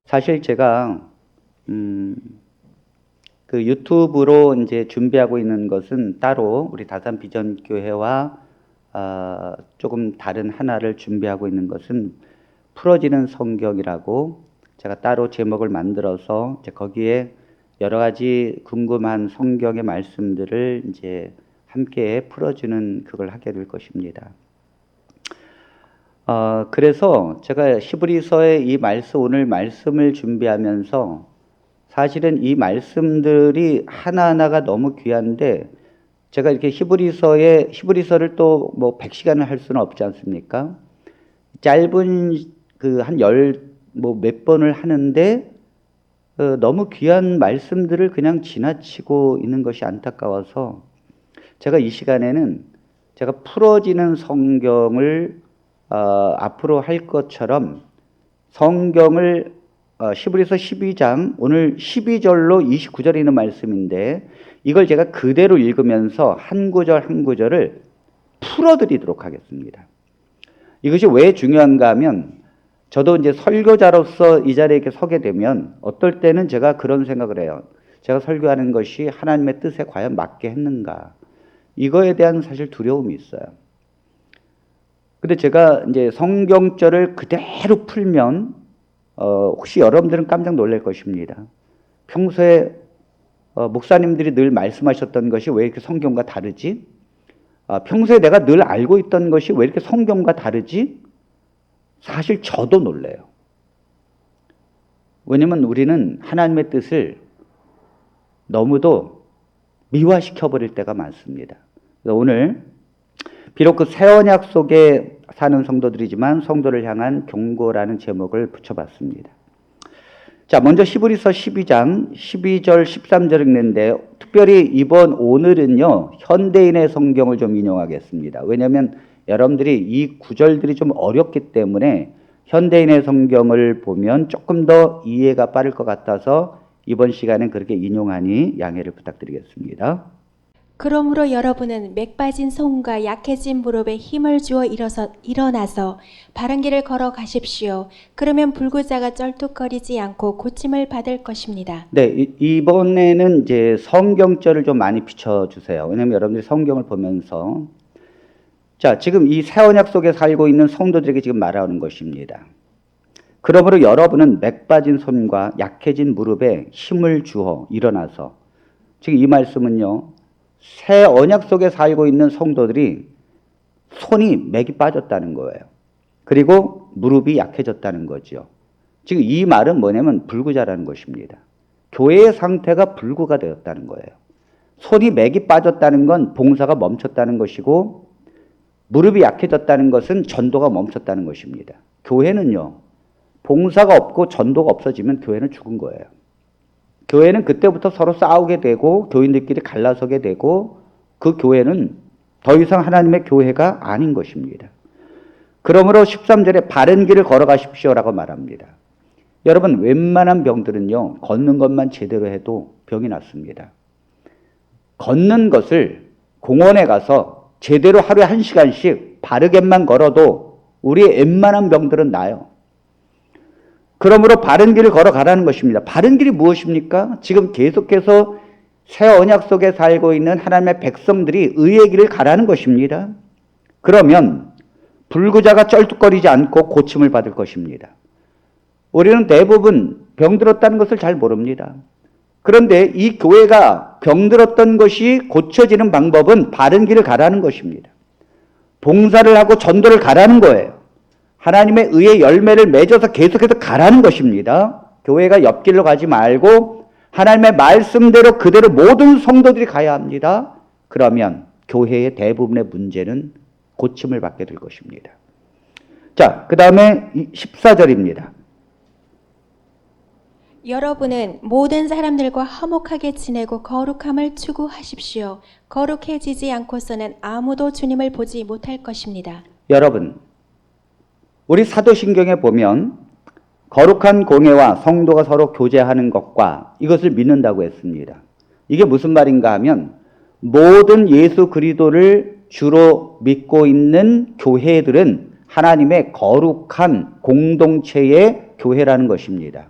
사실 제가 그 유튜브로 이제 준비하고 있는 것은 따로 우리 다산 비전교회와 조금 다른 하나를 준비하고 있는 것은 풀어지는 성경이라고 제가 따로 제목을 만들어서 이제 거기에 여러 가지 궁금한 성경의 말씀들을 이제 함께 풀어주는 그걸 하게 될 것입니다. 그래서 제가 히브리서의 이 말씀, 오늘 말씀을 준비하면서 사실은 이 말씀들이 하나하나가 너무 귀한데 제가 이렇게 히브리서를 또 뭐 100시간을 할 수는 없지 않습니까? 짧은 그 한 뭐 몇 번을 하는데 너무 귀한 말씀들을 그냥 지나치고 있는 것이 안타까워서 제가 이 시간에는 제가 풀어지는 성경을 앞으로 할 것처럼 성경을 히브리서 12장 오늘 12절로 29절에 있는 말씀인데 이걸 제가 그대로 읽으면서 한 구절 한 구절을 풀어드리도록 하겠습니다. 이것이 왜 중요한가 하면 저도 이제 설교자로서 이 자리에 이렇게 서게 되면 어떨 때는 제가 그런 생각을 해요. 제가 설교하는 것이 하나님의 뜻에 과연 맞게 했는가? 이거에 대한 사실 두려움이 있어요. 근데 제가 이제 성경절을 그대로 풀면 혹시 여러분들은 깜짝 놀랄 것입니다. 평소에 목사님들이 늘 말씀하셨던 것이 왜 이렇게 성경과 다르지? 평소에 내가 늘 알고 있던 것이 왜 이렇게 성경과 다르지? 사실 저도 놀라요. 왜냐면 우리는 하나님의 뜻을 너무도 미화시켜버릴 때가 많습니다. 그래서 오늘 비록 그 새 언약 속에 사는 성도들이지만 성도를 향한 경고라는 제목을 붙여봤습니다. 자, 먼저 히브리서 12장 12절 13절 읽는데 특별히 오늘은요 현대인의 성경을 좀 인용하겠습니다. 왜냐하면 여러분들이 이 구절들이 좀 어렵기 때문에 현대인의 성경을 보면 조금 더 이해가 빠를 것 같아서 이번 시간엔 그렇게 인용하니 양해를 부탁드리겠습니다. 그러므로 여러분은 맥 빠진 손과 약해진 무릎에 힘을 주어 일어나서 바른 길을 걸어가십시오. 그러면 불구자가 쩔뚝거리지 않고 고침을 받을 것입니다. 네, 이번에는 이제 성경절을 좀 많이 비춰주세요. 왜냐하면 여러분들이 성경을 보면서 자, 지금 이 새 언약 속에 살고 있는 성도들에게 지금 말하는 것입니다. 그러므로 여러분은 맥 빠진 손과 약해진 무릎에 힘을 주어 일어나서 지금 이 말씀은요 새 언약 속에 살고 있는 성도들이 손이 맥이 빠졌다는 거예요. 그리고 무릎이 약해졌다는 거죠. 지금 이 말은 뭐냐면 불구자라는 것입니다. 교회의 상태가 불구가 되었다는 거예요. 손이 맥이 빠졌다는 건 봉사가 멈췄다는 것이고 무릎이 약해졌다는 것은 전도가 멈췄다는 것입니다. 교회는요 봉사가 없고 전도가 없어지면 교회는 죽은 거예요. 교회는 그때부터 서로 싸우게 되고 교인들끼리 갈라서게 되고 그 교회는 더 이상 하나님의 교회가 아닌 것입니다. 그러므로 13절에 바른 길을 걸어가십시오라고 말합니다. 여러분 웬만한 병들은요 걷는 것만 제대로 해도 병이 낫습니다. 걷는 것을 공원에 가서 제대로 하루에 1시간씩 바르게만 걸어도 우리의 웬만한 병들은 나아요. 그러므로 바른 길을 걸어가라는 것입니다. 바른 길이 무엇입니까? 지금 계속해서 새 언약 속에 살고 있는 하나님의 백성들이 의의 길을 가라는 것입니다. 그러면 불구자가 쩔뚝거리지 않고 고침을 받을 것입니다. 우리는 대부분 병들었다는 것을 잘 모릅니다. 그런데 이 교회가 병들었던 것이 고쳐지는 방법은 바른 길을 가라는 것입니다. 봉사를 하고 전도를 가라는 거예요. 하나님의 의의 열매를 맺어서 계속해서 가라는 것입니다. 교회가 옆길로 가지 말고 하나님의 말씀대로 그대로 모든 성도들이 가야 합니다. 그러면 교회의 대부분의 문제는 고침을 받게 될 것입니다. 자, 그 다음에 14절입니다. 여러분은 모든 사람들과 화목하게 지내고 거룩함을 추구하십시오. 거룩해지지 않고서는 아무도 주님을 보지 못할 것입니다. 여러분, 우리 사도신경에 보면 거룩한 공예와 성도가 서로 교제하는 것과 이것을 믿는다고 했습니다. 이게 무슨 말인가 하면 모든 예수 그리스도를 주로 믿고 있는 교회들은 하나님의 거룩한 공동체의 교회라는 것입니다.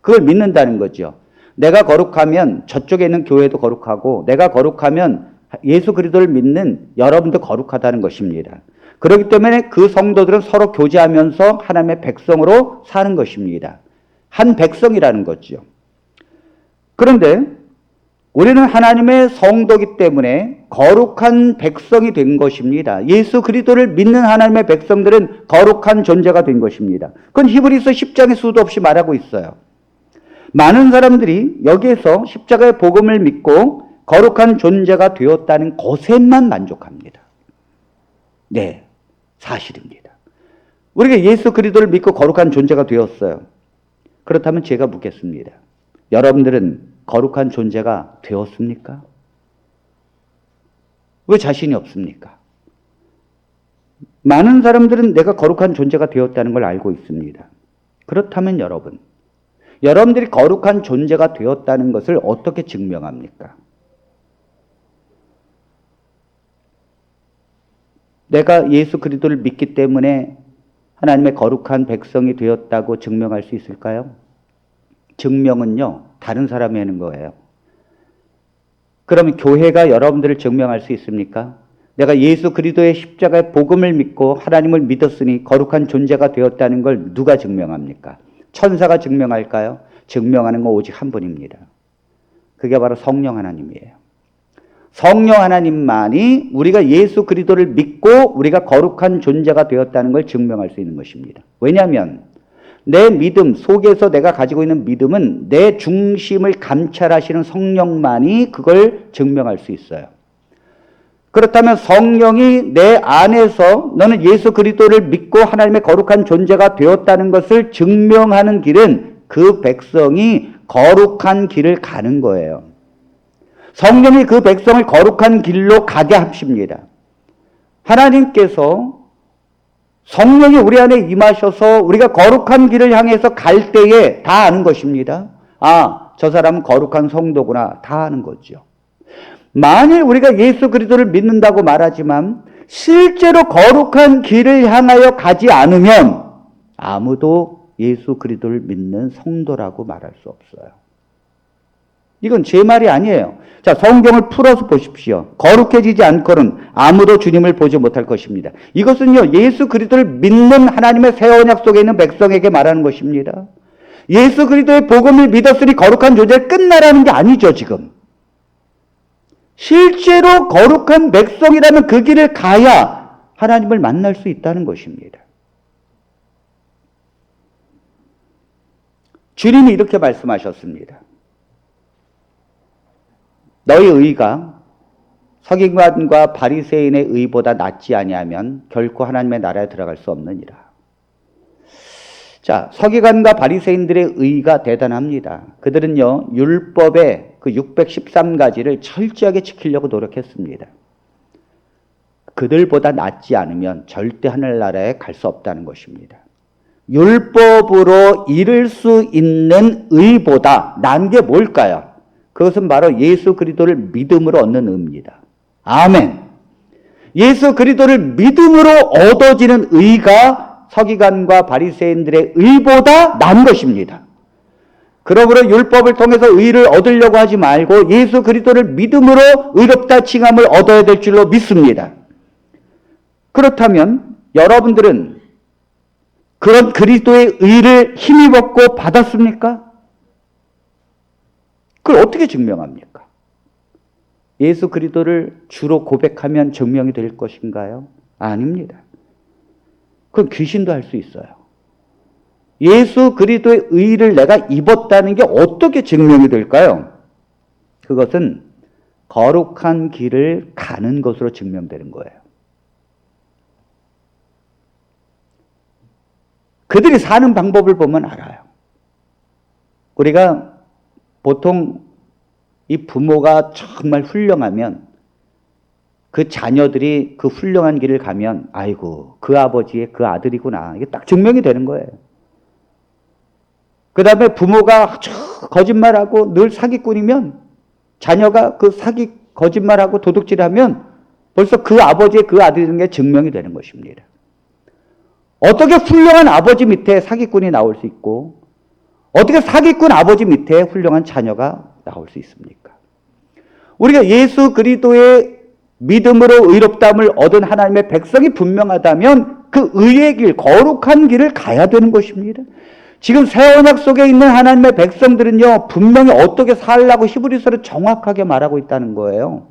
그걸 믿는다는 거죠. 내가 거룩하면 저쪽에 있는 교회도 거룩하고 내가 거룩하면 예수 그리스도를 믿는 여러분도 거룩하다는 것입니다. 그렇기 때문에 그 성도들은 서로 교제하면서 하나님의 백성으로 사는 것입니다. 한 백성이라는 거죠. 그런데 우리는 하나님의 성도이기 때문에 거룩한 백성이 된 것입니다. 예수 그리스도를 믿는 하나님의 백성들은 거룩한 존재가 된 것입니다. 그건 히브리서 10장에 수도 없이 말하고 있어요. 많은 사람들이 여기에서 십자가의 복음을 믿고 거룩한 존재가 되었다는 것에만 만족합니다. 네, 사실입니다. 우리가 예수 그리스도를 믿고 거룩한 존재가 되었어요. 그렇다면 제가 묻겠습니다. 여러분들은 거룩한 존재가 되었습니까? 왜 자신이 없습니까? 많은 사람들은 내가 거룩한 존재가 되었다는 걸 알고 있습니다. 그렇다면 여러분들이 거룩한 존재가 되었다는 것을 어떻게 증명합니까? 내가 예수 그리스도를 믿기 때문에 하나님의 거룩한 백성이 되었다고 증명할 수 있을까요? 증명은요, 다른 사람이 하는 거예요. 그러면 교회가 여러분들을 증명할 수 있습니까? 내가 예수 그리스도의 십자가의 복음을 믿고 하나님을 믿었으니 거룩한 존재가 되었다는 걸 누가 증명합니까? 천사가 증명할까요? 증명하는 건 오직 한 분입니다. 그게 바로 성령 하나님이에요. 성령 하나님만이 우리가 예수 그리스도를 믿고 우리가 거룩한 존재가 되었다는 걸 증명할 수 있는 것입니다. 왜냐하면 내 믿음 속에서 내가 가지고 있는 믿음은 내 중심을 감찰하시는 성령만이 그걸 증명할 수 있어요. 그렇다면 성령이 내 안에서 너는 예수 그리스도를 믿고 하나님의 거룩한 존재가 되었다는 것을 증명하는 길은 그 백성이 거룩한 길을 가는 거예요. 성령이 그 백성을 거룩한 길로 가게 하십니다. 하나님께서 성령이 우리 안에 임하셔서 우리가 거룩한 길을 향해서 갈 때에 다 아는 것입니다. 아, 저 사람은 거룩한 성도구나. 다 아는 거죠. 만일 우리가 예수 그리스도를 믿는다고 말하지만 실제로 거룩한 길을 향하여 가지 않으면 아무도 예수 그리스도를 믿는 성도라고 말할 수 없어요. 이건 제 말이 아니에요. 자, 성경을 풀어서 보십시오. 거룩해지지 않고는 아무도 주님을 보지 못할 것입니다. 이것은요, 예수 그리스도를 믿는 하나님의 새 언약 속에 있는 백성에게 말하는 것입니다. 예수 그리스도의 복음을 믿었으니 거룩한 존재가 끝나라는 게 아니죠, 지금. 실제로 거룩한 백성이라면 그 길을 가야 하나님을 만날 수 있다는 것입니다. 주님이 이렇게 말씀하셨습니다. 너희 의가 서기관과 바리새인의 의보다 낫지 아니하면 결코 하나님의 나라에 들어갈 수 없느니라. 자, 서기관과 바리새인들의 의가 대단합니다. 그들은요, 율법의 그 613가지를 철저하게 지키려고 노력했습니다. 그들보다 낫지 않으면 절대 하늘나라에 갈 수 없다는 것입니다. 율법으로 이룰 수 있는 의보다 난 게 뭘까요? 그것은 바로 예수 그리스도를 믿음으로 얻는 의입니다. 아멘. 예수 그리스도를 믿음으로 얻어지는 의가 서기관과 바리새인들의 의보다 난 것입니다. 그러므로 율법을 통해서 의를 얻으려고 하지 말고 예수 그리스도를 믿음으로 의롭다 칭함을 얻어야 될 줄로 믿습니다. 그렇다면 여러분들은 그런 그리스도의 의를 힘입었고 받았습니까? 그걸 어떻게 증명합니까? 예수 그리스도를 주로 고백하면 증명이 될 것인가요? 아닙니다. 그건 귀신도 할 수 있어요. 예수 그리스도의 의를 내가 입었다는 게 어떻게 증명이 될까요? 그것은 거룩한 길을 가는 것으로 증명되는 거예요. 그들이 사는 방법을 보면 알아요. 우리가 보통 이 부모가 정말 훌륭하면 그 자녀들이 그 훌륭한 길을 가면 아이고 그 아버지의 그 아들이구나. 이게 딱 증명이 되는 거예요. 그 다음에 부모가 아주 거짓말하고 늘 사기꾼이면 자녀가 그 거짓말하고 도둑질하면 벌써 그 아버지의 그 아들인 게 증명이 되는 것입니다. 어떻게 훌륭한 아버지 밑에 사기꾼이 나올 수 있고 어떻게 사기꾼 아버지 밑에 훌륭한 자녀가 나올 수 있습니까? 우리가 예수 그리스도의 믿음으로 의롭다함을 얻은 하나님의 백성이 분명하다면 그 의의 길, 거룩한 길을 가야 되는 것입니다. 지금 새 언약 속에 있는 하나님의 백성들은요, 분명히 어떻게 살라고 히브리서를 정확하게 말하고 있다는 거예요.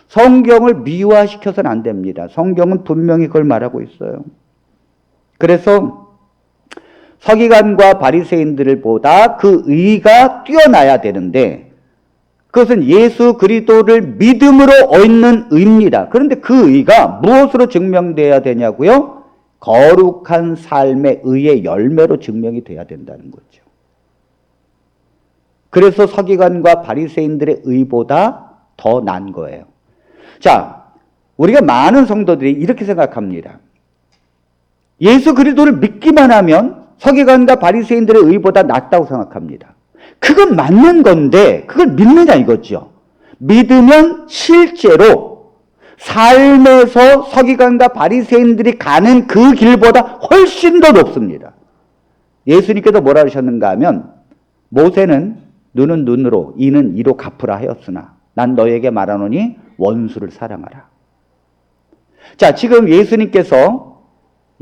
성경을 미화시켜서는 안 됩니다. 성경은 분명히 그걸 말하고 있어요. 그래서 서기관과 바리새인들을 보다 그 의가 뛰어나야 되는데 그것은 예수 그리스도를 믿음으로 얻는 의입니다. 그런데 그 의가 무엇으로 증명돼야 되냐고요? 거룩한 삶의 의의 열매로 증명이 돼야 된다는 거죠. 그래서 서기관과 바리새인들의 의보다 더 난 거예요. 자, 우리가 많은 성도들이 이렇게 생각합니다. 예수 그리스도를 믿기만 하면 서기관과 바리새인들의 의보다 낫다고 생각합니다. 그건 맞는 건데 그걸 믿느냐 이거죠. 믿으면 실제로 삶에서 서기관과 바리새인들이 가는 그 길보다 훨씬 더 높습니다. 예수님께서 뭐라 하셨는가 하면 모세는 눈은 눈으로 이는 이로 갚으라 하였으나 난 너에게 말하노니 원수를 사랑하라. 자, 지금 예수님께서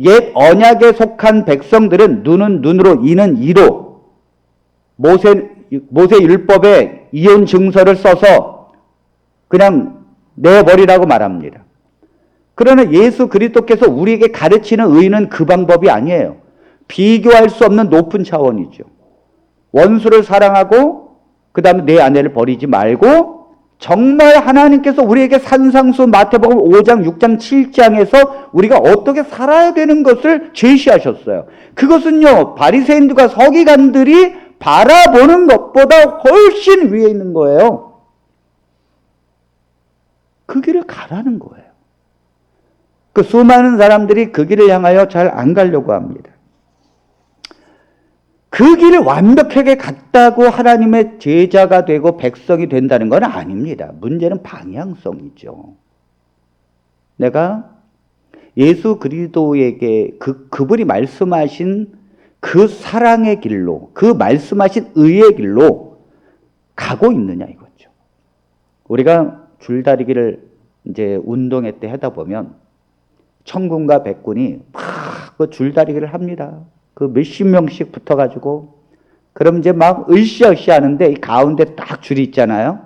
옛 언약에 속한 백성들은 눈은 눈으로 이는 이로 모세 율법에 이혼 증서를 써서 그냥 내버리라고 말합니다. 그러나 예수 그리스도께서 우리에게 가르치는 의는 그 방법이 아니에요. 비교할 수 없는 높은 차원이죠. 원수를 사랑하고 그 다음에 내 아내를 버리지 말고 정말 하나님께서 우리에게 산상수 마태복음 5장, 6장, 7장에서 우리가 어떻게 살아야 되는 것을 제시하셨어요. 그것은요, 바리새인들과 서기관들이 바라보는 것보다 훨씬 위에 있는 거예요. 그 길을 가라는 거예요. 그 수많은 사람들이 그 길을 향하여 잘 안 가려고 합니다. 그 길을 완벽하게 갔다고 하나님의 제자가 되고 백성이 된다는 건 아닙니다. 문제는 방향성이죠. 내가 예수 그리스도에게 그분이 말씀하신 그 사랑의 길로, 그 말씀하신 의의 길로 가고 있느냐 이거죠. 우리가 줄다리기를 이제 운동회 때 하다 보면 천군과 백군이 막 그 줄다리기를 합니다. 그 몇십 명씩 붙어가지고 그럼 이제 막 으쌰으쌰 하는데 이 가운데 딱 줄이 있잖아요.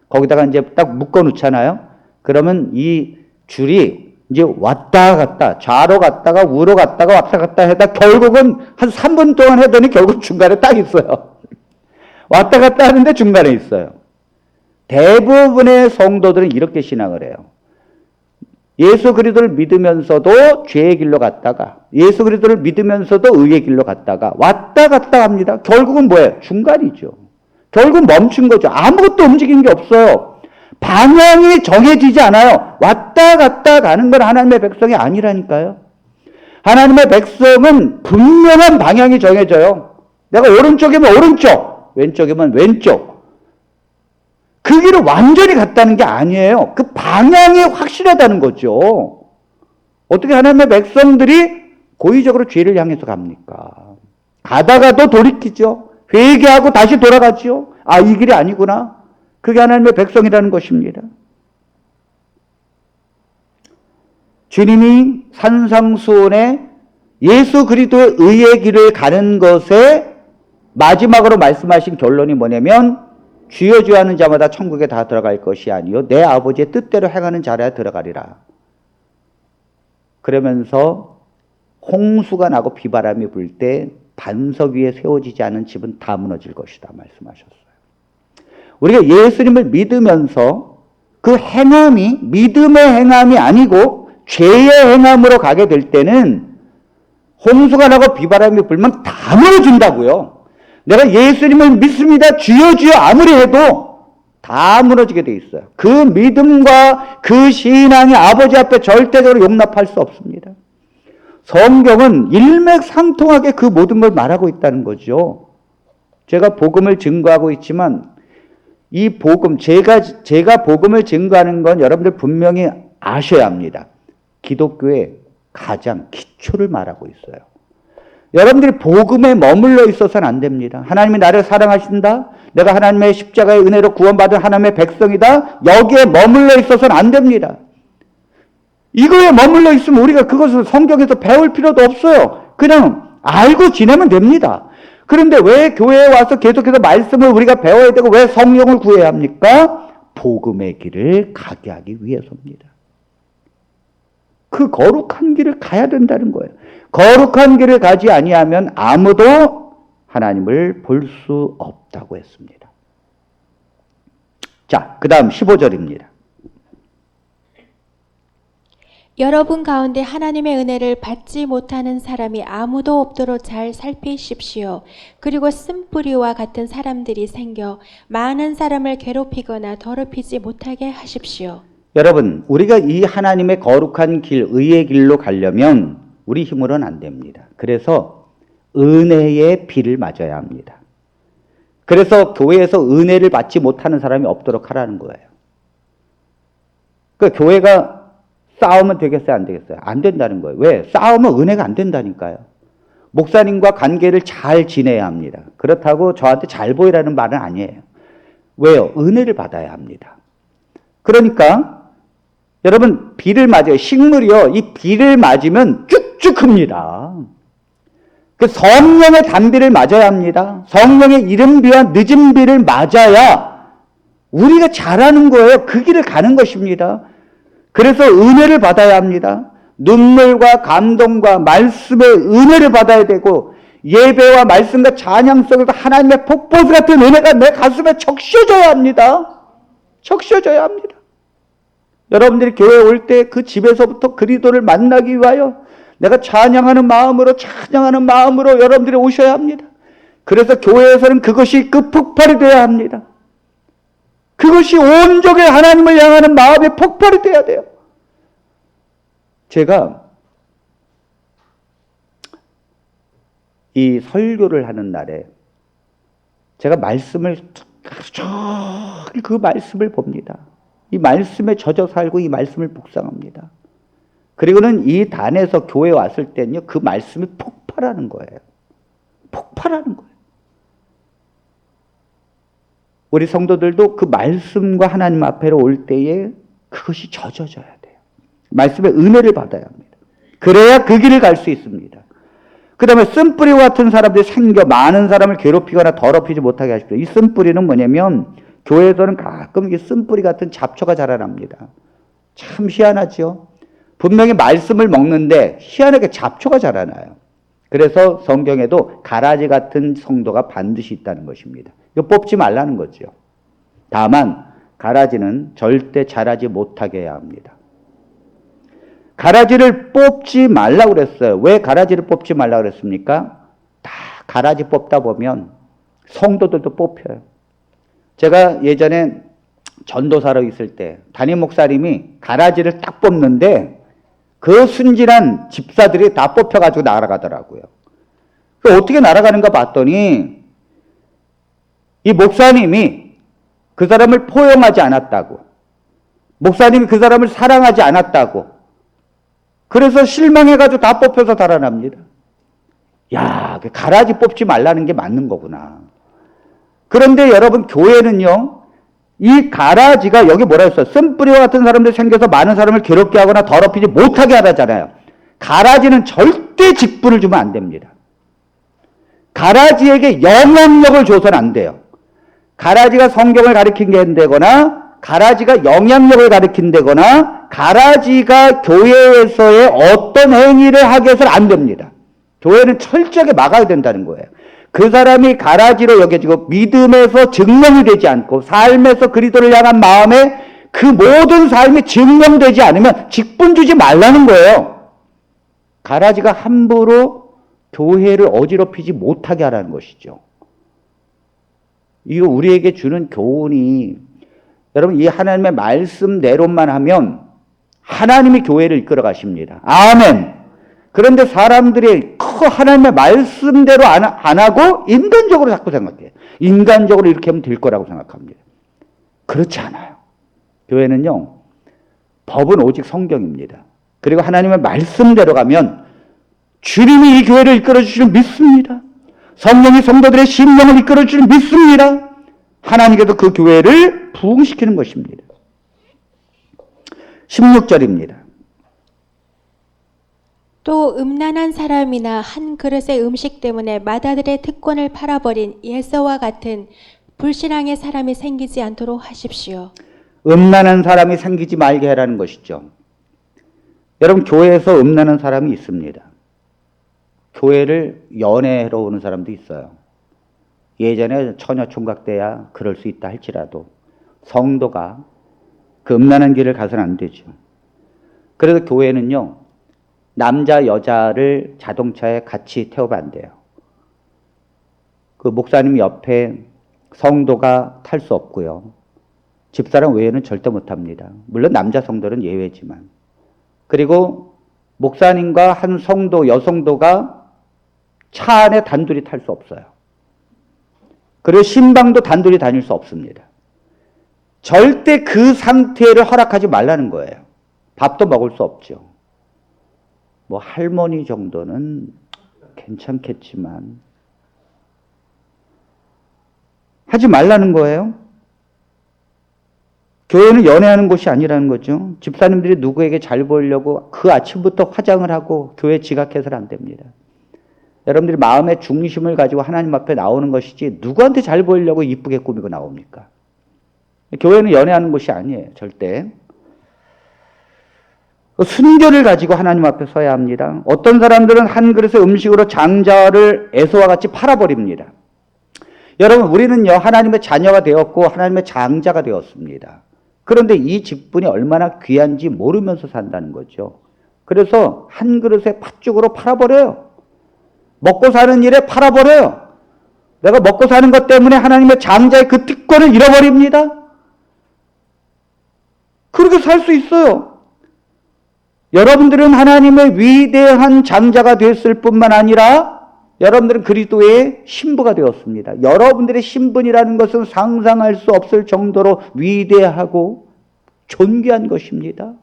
거기다가 이제 딱 묶어 놓잖아요. 그러면 이 줄이 이제 왔다 갔다 좌로 갔다가 우로 갔다가 왔다 갔다 하다 결국은 한 3분 동안 하더니 결국 중간에 딱 있어요. 왔다 갔다 하는데 중간에 있어요. 대부분의 성도들은 이렇게 신앙을 해요. 예수 그리스도를 믿으면서도 죄의 길로 갔다가 예수 그리스도를 믿으면서도 의의 길로 갔다가 왔다 갔다 합니다. 결국은 뭐예요? 중간이죠. 결국 멈춘 거죠. 아무것도 움직이는 게 없어요. 방향이 정해지지 않아요. 왔다 갔다 가는 건 하나님의 백성이 아니라니까요. 하나님의 백성은 분명한 방향이 정해져요. 내가 오른쪽이면 오른쪽, 왼쪽이면 왼쪽. 그 길을 완전히 갔다는 게 아니에요. 그 방향이 확실하다는 거죠. 어떻게 하나님의 백성들이 고의적으로 죄를 향해서 갑니까? 가다가도 돌이키죠. 회개하고 다시 돌아가죠. 아, 이 길이 아니구나. 그게 하나님의 백성이라는 것입니다. 주님이 산상수훈에 예수 그리스도의 의의 길을 가는 것에 마지막으로 말씀하신 결론이 뭐냐면 주여 주여 하는 자마다 천국에 다 들어갈 것이 아니요 내 아버지의 뜻대로 행하는 자라야 들어가리라. 그러면서 홍수가 나고 비바람이 불 때 반석 위에 세워지지 않은 집은 다 무너질 것이다 말씀하셨어요. 우리가 예수님을 믿으면서 그 행함이 믿음의 행함이 아니고 죄의 행함으로 가게 될 때는 홍수가 나고 비바람이 불면 다 무너진다고요. 내가 예수님을 믿습니다. 주여 주여 아무리 해도 다 무너지게 돼 있어요. 그 믿음과 그 신앙이 아버지 앞에 절대적으로 용납할 수 없습니다. 성경은 일맥상통하게 그 모든 걸 말하고 있다는 거죠. 제가 복음을 증거하고 있지만 이 복음, 제가 복음을 증거하는 건 여러분들 분명히 아셔야 합니다. 기독교의 가장 기초를 말하고 있어요. 여러분들이 복음에 머물러 있어서는 안 됩니다. 하나님이 나를 사랑하신다. 내가 하나님의 십자가의 은혜로 구원받은 하나님의 백성이다. 여기에 머물러 있어서는 안 됩니다. 이거에 머물러 있으면 우리가 그것을 성경에서 배울 필요도 없어요. 그냥 알고 지내면 됩니다. 그런데 왜 교회에 와서 계속해서 말씀을 우리가 배워야 되고 왜 성령을 구해야 합니까? 복음의 길을 가게 하기 위해서입니다. 그 거룩한 길을 가야 된다는 거예요. 거룩한 길을 가지 아니하면 아무도 하나님을 볼 수 없다고 했습니다. 자, 그 다음 15절입니다. 여러분 가운데 하나님의 은혜를 받지 못하는 사람이 아무도 없도록 잘 살피십시오. 그리고 쓴뿌리와 같은 사람들이 생겨 많은 사람을 괴롭히거나 더럽히지 못하게 하십시오. 여러분, 우리가 이 하나님의 거룩한 길, 의의 길로 가려면 우리 힘으로는 안 됩니다. 그래서 은혜의 비를 맞아야 합니다. 그래서 교회에서 은혜를 받지 못하는 사람이 없도록 하라는 거예요. 그 교회가 싸우면 되겠어요? 안 되겠어요? 안 된다는 거예요. 왜? 싸우면 은혜가 안 된다니까요. 목사님과 관계를 잘 지내야 합니다. 그렇다고 저한테 잘 보이라는 말은 아니에요. 왜요? 은혜를 받아야 합니다. 그러니까 여러분 비를 맞아요. 식물이요. 이 비를 맞으면 쭉쭉 큽니다. 그 성령의 단비를 맞아야 합니다. 성령의 이른 비와 늦은 비를 맞아야 우리가 잘하는 거예요. 그 길을 가는 것입니다. 그래서 은혜를 받아야 합니다. 눈물과 감동과 말씀의 은혜를 받아야 되고 예배와 말씀과 찬양 속에서 하나님의 폭포수 같은 은혜가 내 가슴에 적셔져야 합니다. 적셔져야 합니다. 여러분들이 교회에 올 때 그 집에서부터 그리스도를 만나기 위하여 내가 찬양하는 마음으로 여러분들이 오셔야 합니다. 그래서 교회에서는 그것이 그 폭발이 되어야 합니다. 그것이 온종일 하나님을 향하는 마음의 폭발이 돼야 돼요. 제가 이 설교를 하는 날에 제가 말씀을 그 말씀을 봅니다. 이 말씀에 젖어 살고 이 말씀을 묵상합니다. 그리고는 이 단에서 교회에 왔을 때는요, 그 말씀이 폭발하는 거예요. 폭발하는 거예요. 우리 성도들도 그 말씀과 하나님 앞에 올 때에 그것이 젖어져야 돼요. 말씀의 은혜를 받아야 합니다. 그래야 그 길을 갈 수 있습니다. 그 다음에 쓴뿌리 같은 사람들이 생겨 많은 사람을 괴롭히거나 더럽히지 못하게 하십시오. 이 쓴뿌리는 뭐냐면 교회에서는 가끔 이 쓴뿌리 같은 잡초가 자라납니다. 참 희한하죠. 분명히 말씀을 먹는데 희한하게 잡초가 자라나요. 그래서 성경에도 가라지 같은 성도가 반드시 있다는 것입니다. 이거 뽑지 말라는 거죠. 다만 가라지는 절대 자라지 못하게 해야 합니다. 가라지를 뽑지 말라고 그랬어요. 왜 가라지를 뽑지 말라고 그랬습니까? 다 가라지 뽑다 보면 성도들도 뽑혀요. 제가 예전에 전도사로 있을 때 담임 목사님이 가라지를 딱 뽑는데 그 순진한 집사들이 다 뽑혀가지고 날아가더라고요. 어떻게 날아가는가 봤더니 이 목사님이 그 사람을 포용하지 않았다고, 목사님이 그 사람을 사랑하지 않았다고, 그래서 실망해가지고 다 뽑혀서 달아납니다. 야, 가라지 뽑지 말라는 게 맞는 거구나. 그런데 여러분 교회는요, 이 가라지가 여기 뭐라 했어요? 쓴뿌리와 같은 사람들이 생겨서 많은 사람을 괴롭게 하거나 더럽히지 못하게 하라잖아요. 가라지는 절대 직분을 주면 안 됩니다. 가라지에게 영향력을 줘서는 안 돼요. 가라지가 성경을 가르친다거나 가라지가 영향력을 가르친다거나 가라지가 교회에서의 어떤 행위를 하게 해서는 안 됩니다. 교회는 철저하게 막아야 된다는 거예요. 그 사람이 가라지로 여겨지고 믿음에서 증명이 되지 않고 삶에서 그리스도를 향한 마음에 그 모든 삶이 증명되지 않으면 직분 주지 말라는 거예요. 가라지가 함부로 교회를 어지럽히지 못하게 하라는 것이죠. 이거 우리에게 주는 교훈이, 여러분 이 하나님의 말씀대로만 하면 하나님이 교회를 이끌어 가십니다. 아멘. 그런데 사람들이 하나님의 말씀대로 안 하고 인간적으로 자꾸 생각해요. 인간적으로 이렇게 하면 될 거라고 생각합니다. 그렇지 않아요. 교회는요, 법은 오직 성경입니다. 그리고 하나님의 말씀대로 가면 주님이 이 교회를 이끌어 주시는 믿습니다. 성령이 성도들의 심령을 이끌어 주시는 믿습니다. 하나님께서 그 교회를 부흥시키는 것입니다. 16절입니다. 또 음란한 사람이나 한 그릇의 음식 때문에 마다들의 특권을 팔아버린 예서와 같은 불신앙의 사람이 생기지 않도록 하십시오. 음란한 사람이 생기지 말게 하라는 것이죠. 여러분, 교회에서 음란한 사람이 있습니다. 교회를 연애하러 오는 사람도 있어요. 예전에 처녀총각 때야 그럴 수 있다 할지라도 성도가 그 음란한 길을 가서는 안 되죠. 그래서 교회는요, 남자 여자를 자동차에 같이 태우면 안 돼요. 그 목사님 옆에 성도가 탈 수 없고요. 집사람 외에는 절대 못 합니다. 물론 남자 성도는 예외지만. 그리고 목사님과 한 성도, 여성도가 차 안에 단둘이 탈 수 없어요. 그리고 신방도 단둘이 다닐 수 없습니다. 절대 그 상태를 허락하지 말라는 거예요. 밥도 먹을 수 없죠. 뭐 할머니 정도는 괜찮겠지만 하지 말라는 거예요. 교회는 연애하는 곳이 아니라는 거죠. 집사님들이 누구에게 잘 보이려고 그 아침부터 화장을 하고 교회 지각해서는 안 됩니다. 여러분들이 마음의 중심을 가지고 하나님 앞에 나오는 것이지 누구한테 잘 보이려고 이쁘게 꾸미고 나옵니까? 교회는 연애하는 곳이 아니에요. 절대. 순결을 가지고 하나님 앞에 서야 합니다. 어떤 사람들은 한 그릇의 음식으로 장자를 에서와 같이 팔아버립니다. 여러분, 우리는요, 하나님의 자녀가 되었고 하나님의 장자가 되었습니다. 그런데 이 직분이 얼마나 귀한지 모르면서 산다는 거죠. 그래서 한 그릇에 팥죽으로 팔아버려요. 먹고 사는 일에 팔아버려요. 내가 먹고 사는 것 때문에 하나님의 장자의 그 특권을 잃어버립니다. 그렇게 살 수 있어요. 여러분들은 하나님의 위대한 장자가 됐을 뿐만 아니라 여러분들은 그리스도의 신부가 되었습니다. 여러분들의 신분이라는 것은 상상할 수 없을 정도로 위대하고 존귀한 것입니다.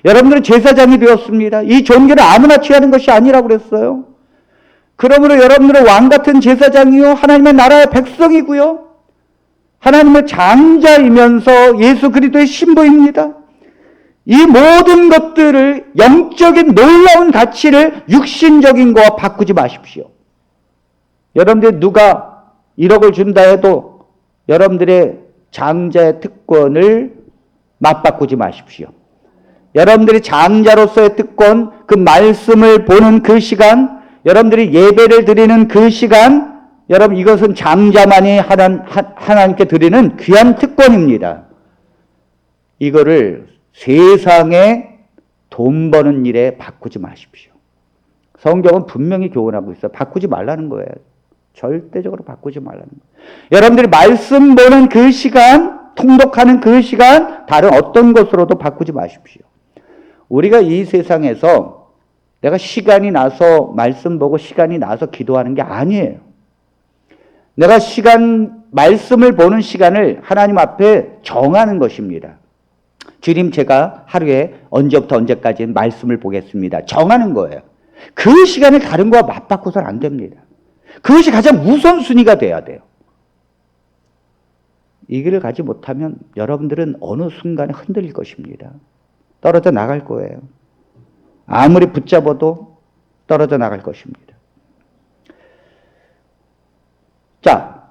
여러분들은 제사장이 되었습니다. 이 존귀를 아무나 취하는 것이 아니라고 그랬어요. 그러므로 여러분들은 왕같은 제사장이요, 하나님의 나라의 백성이고요, 하나님의 장자이면서 예수 그리스도의 신부입니다. 이 모든 것들을, 영적인 놀라운 가치를 육신적인 거와 바꾸지 마십시오. 여러분들 누가 1억을 준다 해도 여러분들의 장자의 특권을 맞바꾸지 마십시오. 여러분들이 장자로서의 특권, 그 말씀을 보는 그 시간, 여러분들이 예배를 드리는 그 시간, 여러분 이것은 장자만이 하나님께 드리는 귀한 특권입니다. 이거를 세상에 돈 버는 일에 바꾸지 마십시오. 성경은 분명히 교훈하고 있어요. 바꾸지 말라는 거예요. 절대적으로 바꾸지 말라는 거예요. 여러분들이 말씀 보는 그 시간, 통독하는 그 시간, 다른 어떤 것으로도 바꾸지 마십시오. 우리가 이 세상에서 내가 시간이 나서 말씀 보고 시간이 나서 기도하는 게 아니에요. 내가 말씀을 보는 시간을 하나님 앞에 정하는 것입니다. 주님, 제가 하루에 언제부터 언제까지는 말씀을 보겠습니다. 정하는 거예요. 그 시간을 다른 거와 맞바꿔서는 안 됩니다. 그것이 가장 우선순위가 돼야 돼요. 이 길을 가지 못하면 여러분들은 어느 순간에 흔들릴 것입니다. 떨어져 나갈 거예요. 아무리 붙잡아도 떨어져 나갈 것입니다. 자,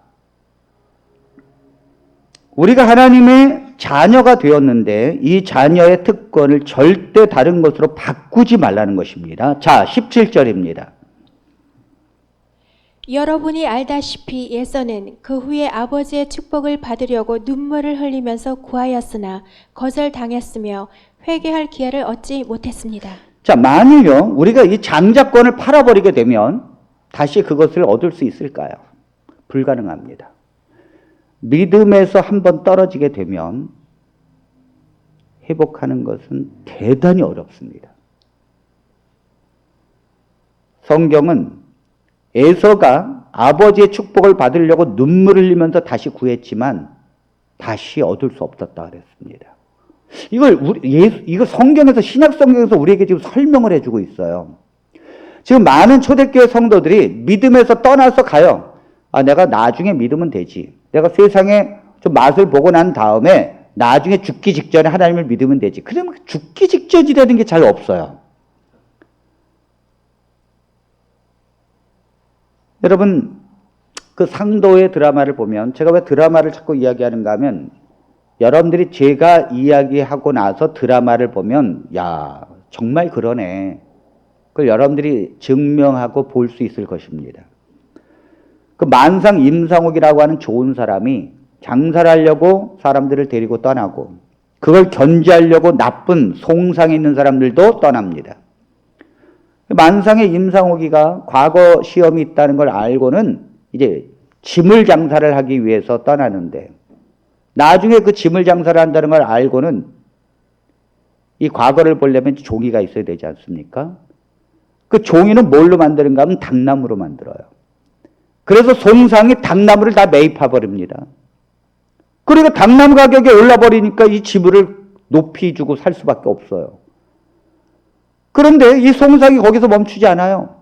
우리가 하나님의 자녀가 되었는데 이 자녀의 특권을 절대 다른 것으로 바꾸지 말라는 것입니다. 자, 17절입니다. 여러분이 알다시피 예서는 그 후에 아버지의 축복을 받으려고 눈물을 흘리면서 구하였으나 거절당했으며 회개할 기회를 얻지 못했습니다. 자, 만일요, 우리가 이 장자권을 팔아버리게 되면 다시 그것을 얻을 수 있을까요? 불가능합니다. 믿음에서 한번 떨어지게 되면 회복하는 것은 대단히 어렵습니다. 성경은 에서가 아버지의 축복을 받으려고 눈물을 흘리면서 다시 구했지만 다시 얻을 수 없었다 그랬습니다. 이거 성경에서, 신약 성경에서 우리에게 지금 설명을 해주고 있어요. 지금 많은 초대교회 성도들이 믿음에서 떠나서 가요. 아, 내가 나중에 믿으면 되지. 내가 세상에 좀 맛을 보고 난 다음에 나중에 죽기 직전에 하나님을 믿으면 되지. 그러면 죽기 직전이라는 게 잘 없어요. 여러분, 그 상도의 드라마를 보면, 제가 왜 드라마를 자꾸 이야기하는가 하면, 여러분들이 제가 이야기하고 나서 드라마를 보면, 야, 정말 그러네. 그걸 여러분들이 증명하고 볼 수 있을 것입니다. 그 만상 임상옥이라고 하는 좋은 사람이 장사를 하려고 사람들을 데리고 떠나고, 그걸 견제하려고 나쁜 송상에 있는 사람들도 떠납니다. 만상의 임상옥이가 과거 시험이 있다는 걸 알고는 이제 짐을 장사를 하기 위해서 떠나는데, 나중에 그 짐을 장사를 한다는 걸 알고는 이 과거를 보려면 종이가 있어야 되지 않습니까? 그 종이는 뭘로 만드는가 하면 당나무로 만들어요. 그래서 송상이 당나무를 다 매입해버립니다. 그리고 당나무 가격이 올라버리니까 이 지불을 높이 주고 살 수밖에 없어요. 그런데 이 송상이 거기서 멈추지 않아요.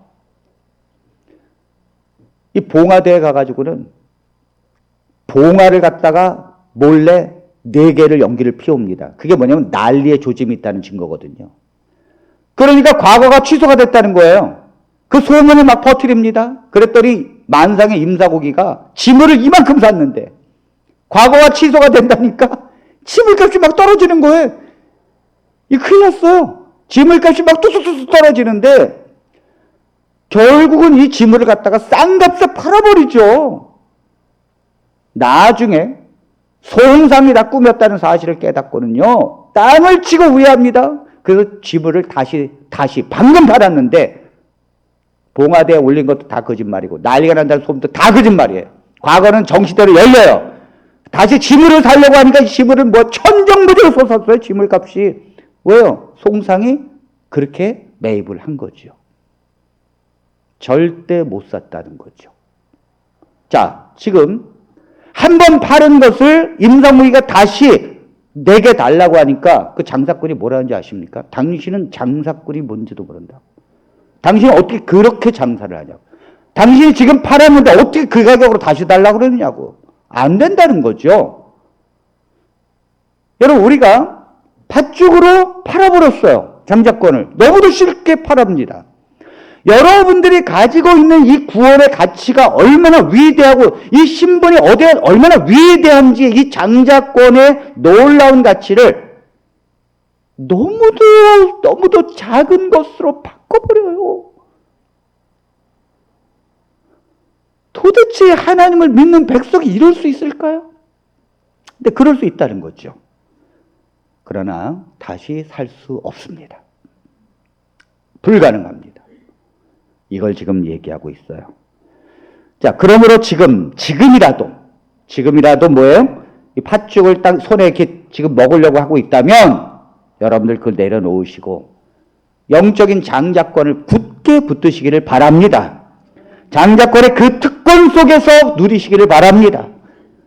이 봉화대에 가가지고는 봉화를 갖다가 몰래 4개를 연기를 피웁니다. 그게 뭐냐면 난리의 조짐이 있다는 증거거든요. 그러니까 과거가 취소가 됐다는 거예요. 그 소문을 막 퍼뜨립니다. 그랬더니 만상의 임사고기가 지물을 이만큼 샀는데 과거가 취소가 된다니까 지물값이 막 떨어지는 거예요. 이 큰일 났어요. 지물값이 막 뚝뚝뚝 떨어지는데 결국은 이 지물을 갖다가 싼 값에 팔아버리죠. 나중에 송상이 다 꾸몄다는 사실을 깨닫고는요, 땅을 치고 후회합니다. 그래서 지물을 다시 방금 팔았는데 봉화대에 올린 것도 다 거짓말이고 난리가 난다는 소문도 다 거짓말이에요. 과거는 정시대로 열려요. 다시 지물을 살려고 하니까 이 지물은 뭐 천정부지로 솟았어요. 지물값이. 왜요? 송상이 그렇게 매입을 한 거죠. 절대 못 샀다는 거죠. 자, 지금 한 번 팔은 것을 임상무기가 다시 내게 달라고 하니까 그 장사꾼이 뭐라는지 아십니까? 당신은 장사꾼이 뭔지도 모른다고. 당신은 어떻게 그렇게 장사를 하냐고. 당신이 지금 팔았는데 어떻게 그 가격으로 다시 달라고 그러느냐고. 안 된다는 거죠. 여러분, 우리가 팥죽으로 팔아버렸어요. 장자권을. 너무도 쉽게 팔아봅니다. 여러분들이 가지고 있는 이 구원의 가치가 얼마나 위대하고 이 신분이 얼마나 위대한지 이 장자권의 놀라운 가치를 너무도 작은 것으로 바꿔버려요. 도대체 하나님을 믿는 백성이 이럴 수 있을까요? 근데 그럴 수 있다는 거죠. 그러나 다시 살 수 없습니다. 불가능합니다. 이걸 지금 얘기하고 있어요. 자, 그러므로 지금이라도 뭐예요? 이 팥죽을 딱 손에 이렇게 지금 먹으려고 하고 있다면 여러분들 그걸 내려놓으시고 영적인 장자권을 굳게 붙드시기를 바랍니다. 장자권의 그 특권 속에서 누리시기를 바랍니다.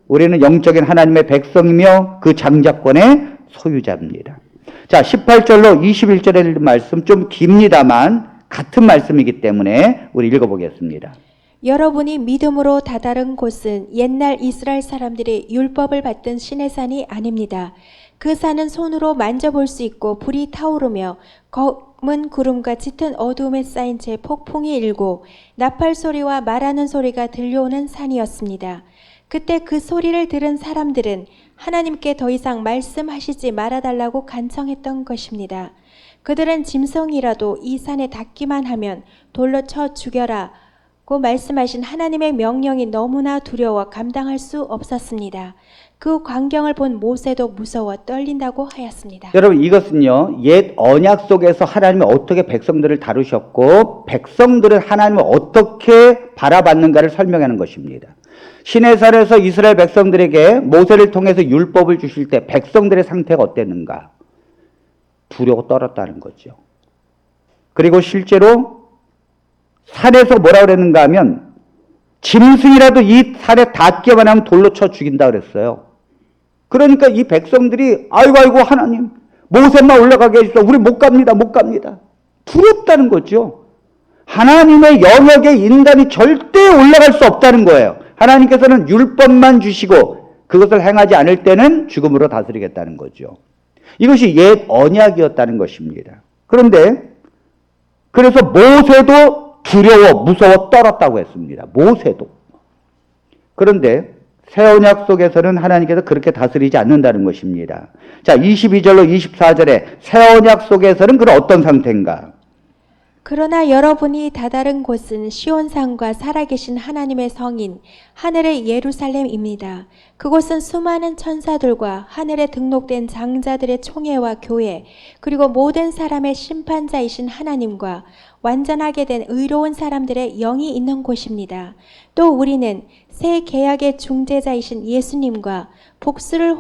우리는 영적인 하나님의 백성이며 그 장자권의 소유자입니다. 자, 18절로 21절에 읽은 말씀 좀 깁니다만 같은 말씀이기 때문에 우리 읽어보겠습니다. 여러분이 믿음으로 다다른 곳은 옛날 이스라엘 사람들이 율법을 받던 신의 산이 아닙니다. 그 산은 손으로 만져볼 수 있고 불이 타오르며 검은 구름과 짙은 어두움에 쌓인 채 폭풍이 일고 나팔 소리와 말하는 소리가 들려오는 산이었습니다. 그때 그 소리를 들은 사람들은 하나님께 더 이상 말씀하시지 말아달라고 간청했던 것입니다. 그들은 짐승이라도 이 산에 닿기만 하면 돌로 쳐 죽여라고 말씀하신 하나님의 명령이 너무나 두려워 감당할 수 없었습니다. 그 광경을 본 모세도 무서워 떨린다고 하였습니다. 여러분, 이것은요, 옛 언약 속에서 하나님이 어떻게 백성들을 다루셨고 백성들은 하나님을 어떻게 바라봤는가를 설명하는 것입니다. 시내산에서 이스라엘 백성들에게 모세를 통해서 율법을 주실 때 백성들의 상태가 어땠는가? 두려워 떨었다는 거죠. 그리고 실제로 산에서 뭐라 그랬는가 하면 짐승이라도 이 산에 닿기만 하면 돌로 쳐 죽인다 그랬어요. 그러니까 이 백성들이 아이고 하나님 모세만 올라가게 해주세요. 우리 못 갑니다. 두렵다는 거죠. 하나님의 영역에 인간이 절대 올라갈 수 없다는 거예요. 하나님께서는 율법만 주시고 그것을 행하지 않을 때는 죽음으로 다스리겠다는 거죠. 이것이 옛 언약이었다는 것입니다. 그런데 그래서 모세도 두려워 무서워 떨었다고 했습니다. 모세도. 그런데 새 언약 속에서는 하나님께서 그렇게 다스리지 않는다는 것입니다. 자, 22절로 24절에 새 언약 속에서는 그런 어떤 상태인가? 그러나 여러분이 다다른 곳은 시온산과 살아계신 하나님의 성인 하늘의 예루살렘입니다. 그곳은 수많은 천사들과 하늘에 등록된 장자들의 총회와 교회 그리고 모든 사람의 심판자이신 하나님과 완전하게 된 의로운 사람들의 영이 있는 곳입니다. 또 우리는 새 계약의 중재자이신 예수님과 복수를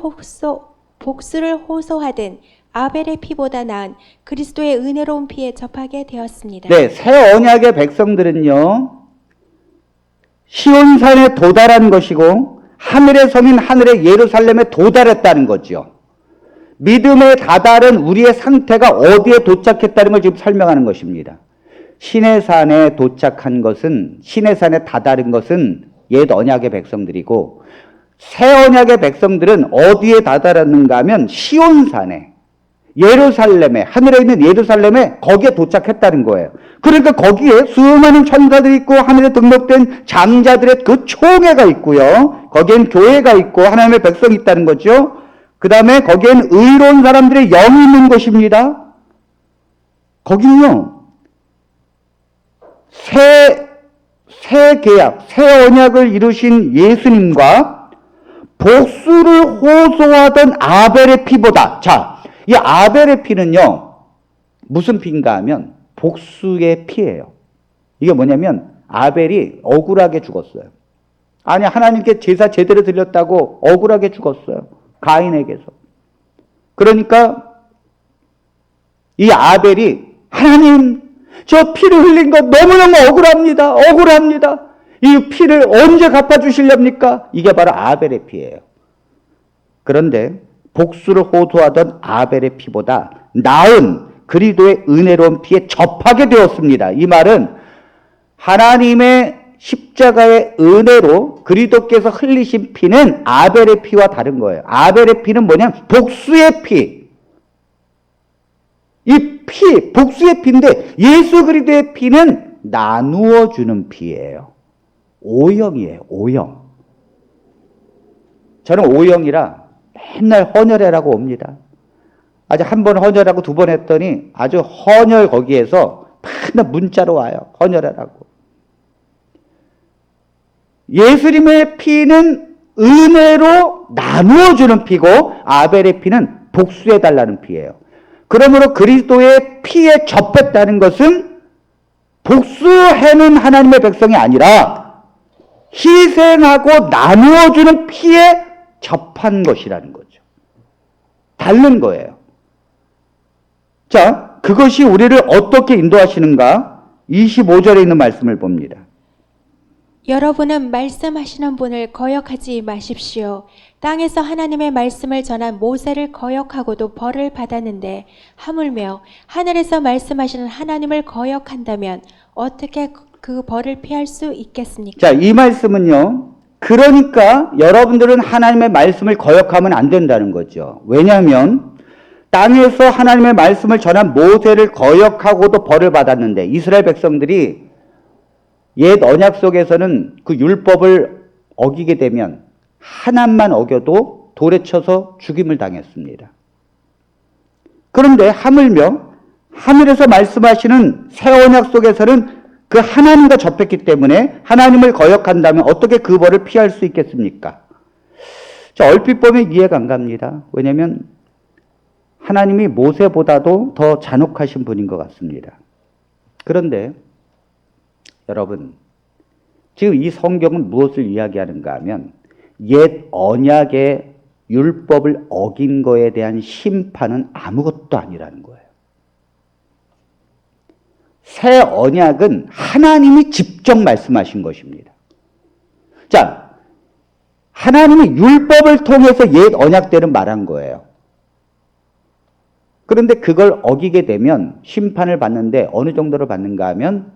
호소하던 아벨의 피보다 나은 그리스도의 은혜로운 피에 접하게 되었습니다. 네, 새 언약의 백성들은요, 시온산에 도달한 것이고 하늘의 성인 하늘의 예루살렘에 도달했다는 거죠. 믿음에 다다른 우리의 상태가 어디에 도착했다는 걸 지금 설명하는 것입니다. 시내산에 도착한 것은, 시내산에 다다른 것은 옛 언약의 백성들이고 새 언약의 백성들은 어디에 다다랐는가 하면 시온산에, 예루살렘에, 하늘에 있는 예루살렘에 거기에 도착했다는 거예요. 그러니까 거기에 수많은 천사들이 있고 하늘에 등록된 장자들의 그 총회가 있고요. 거기엔 교회가 있고 하나님의 백성이 있다는 거죠. 그 다음에 거기엔 의로운 사람들의 영이 있는 것입니다. 거기는요. 새 계약, 새 언약을 이루신 예수님과 복수를 호소하던 아벨의 피보다, 자, 이 아벨의 피는요, 무슨 피인가 하면 복수의 피예요. 이게 뭐냐면 아벨이 억울하게 죽었어요. 아니, 하나님께 제사 제대로 드렸다고 억울하게 죽었어요. 가인에게서. 그러니까 이 아벨이 하나님, 저 피를 흘린 것 너무너무 억울합니다. 이 피를 언제 갚아주시렵니까? 이게 바로 아벨의 피예요. 그런데 복수를 호소하던 아벨의 피보다 나은 그리스도의 은혜로운 피에 접하게 되었습니다. 이 말은 하나님의 십자가의 은혜로 그리스도께서 흘리신 피는 아벨의 피와 다른 거예요. 아벨의 피는 뭐냐면 복수의 피. 이 피, 복수의 피인데 예수 그리스도의 피는 나누어 주는 피예요. O형이에요. O형. 저는 O형이라 맨날 헌혈해라고 옵니다. 아주 한 번 헌혈하고 두 번 했더니 아주 헌혈 거기에서 맨날 문자로 와요. 헌혈하라고. 예수님의 피는 은혜로 나누어 주는 피고 아벨의 피는 복수해달라는 피예요. 그러므로 그리스도의 피에 접했다는 것은 복수해는 하나님의 백성이 아니라 희생하고 나누어주는 피에 접한 것이라는 거죠. 다른 거예요. 자, 그것이 우리를 어떻게 인도하시는가? 25절에 있는 말씀을 봅니다. 여러분은 말씀하시는 분을 거역하지 마십시오. 땅에서 하나님의 말씀을 전한 모세를 거역하고도 벌을 받았는데 하물며 하늘에서 말씀하시는 하나님을 거역한다면 어떻게 그 벌을 피할 수 있겠습니까? 자, 이 말씀은요. 그러니까 여러분들은 하나님의 말씀을 거역하면 안 된다는 거죠. 왜냐하면 땅에서 하나님의 말씀을 전한 모세를 거역하고도 벌을 받았는데 이스라엘 백성들이 옛 언약 속에서는 그 율법을 어기게 되면 하나만 어겨도 돌에 쳐서 죽임을 당했습니다. 그런데 하물며 하늘에서 말씀하시는 새 언약 속에서는 그 하나님과 접했기 때문에 하나님을 거역한다면 어떻게 그 벌을 피할 수 있겠습니까? 자, 얼핏 보면 이해가 안 갑니다. 왜냐하면 하나님이 모세보다도 더 잔혹하신 분인 것 같습니다. 그런데 여러분, 지금 이 성경은 무엇을 이야기하는가 하면 옛 언약의 율법을 어긴 거에 대한 심판은 아무것도 아니라는 거예요. 새 언약은 하나님이 직접 말씀하신 것입니다. 자, 하나님이 율법을 통해서 옛 언약대로 말한 거예요. 그런데 그걸 어기게 되면 심판을 받는데 어느 정도로 받는가 하면